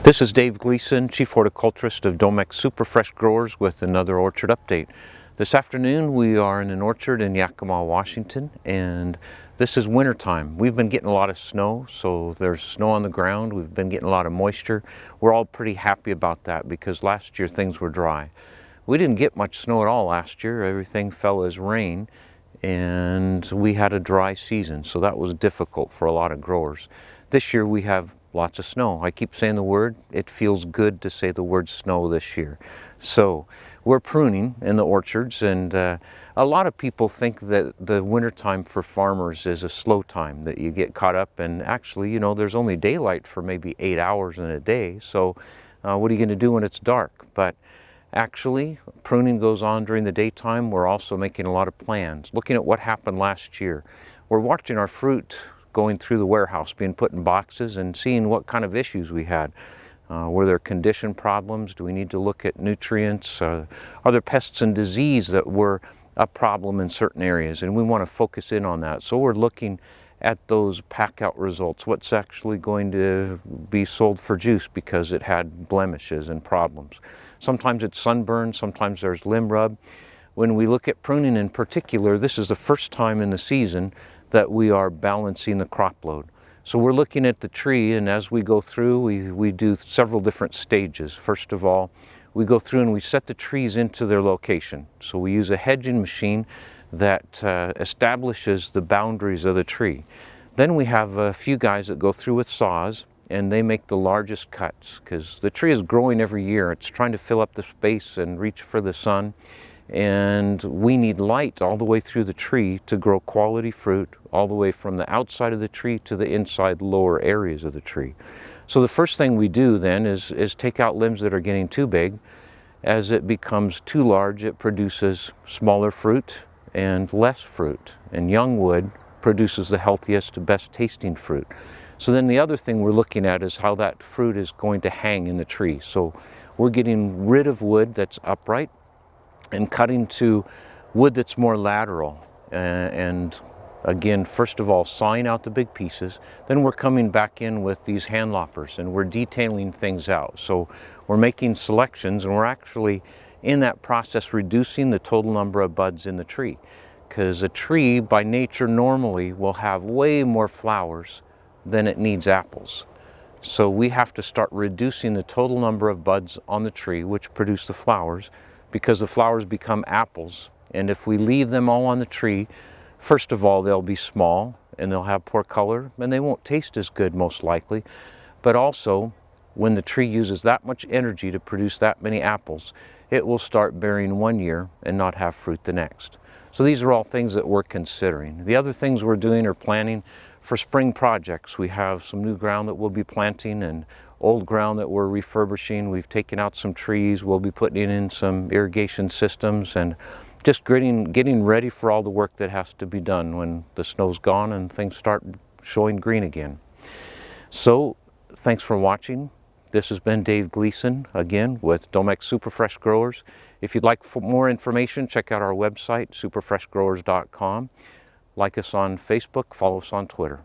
This is Dave Gleason, Chief Horticulturist of Domex Super Fresh Growers with another orchard update. This afternoon we are in an orchard in Yakima, Washington, and this is wintertime. We've been getting a lot of snow, so there's snow on the ground. We've been getting a lot of moisture. We're all pretty happy about that because last year things were dry. We didn't get much snow at all last year. Everything fell as rain, and we had a dry season, so that was difficult for a lot of growers. This year we have lots of snow. I keep saying the word. It feels good to say the word snow this year. So we're pruning in the orchards, and a lot of people think that the wintertime for farmers is a slow time, that you get caught up, and actually, you know, there's only daylight for maybe 8 hours in a day. So what are you going to do when it's dark? But actually, pruning goes on during the daytime. We're also making a lot of plans, looking at what happened last year. We're watching our fruit going through the warehouse, being put in boxes, and seeing what kind of issues we had. Were there condition problems? Do we need to look at nutrients? Are there pests and disease that were a problem in certain areas? And we want to focus in on that. So we're looking at those pack out results. What's actually going to be sold for juice because it had blemishes and problems. Sometimes it's sunburn, sometimes there's limb rub. When we look at pruning in particular, this is the first time in the season that we are balancing the crop load. So we're looking at the tree, and as we go through, we do several different stages. First of all, we go through and we set the trees into their location. So we use a hedging machine that establishes the boundaries of the tree. Then we have a few guys that go through with saws, and they make the largest cuts because the tree is growing every year. It's trying to fill up the space and reach for the sun. And we need light all the way through the tree to grow quality fruit, all the way from the outside of the tree to the inside lower areas of the tree. So the first thing we do then is take out limbs that are getting too big. As it becomes too large, it produces smaller fruit and less fruit. And young wood produces the healthiest, best tasting fruit. So then the other thing we're looking at is how that fruit is going to hang in the tree. So we're getting rid of wood that's upright and cutting to wood that's more lateral, and again, first of all, sawing out the big pieces. Then we're coming back in with these hand loppers and we're detailing things out. So we're making selections, and we're actually in that process reducing the total number of buds in the tree, because a tree by nature normally will have way more flowers than it needs apples. So we have to start reducing the total number of buds on the tree which produce the flowers, because the flowers become apples. And if we leave them all on the tree, first of all, they'll be small and they'll have poor color and they won't taste as good most likely. But also, when the tree uses that much energy to produce that many apples, it will start bearing one year and not have fruit the next. So these are all things that we're considering. The other things we're doing or planning for spring projects. We have some new ground that we'll be planting and old ground that we're refurbishing. We've taken out some trees. We'll be putting in some irrigation systems and just getting ready for all the work that has to be done when the snow's gone and things start showing green again. So thanks for watching. This has been Dave Gleason again with Domex Super Fresh Growers. If you'd like more information, check out our website, superfreshgrowers.com. Like us on Facebook, follow us on Twitter.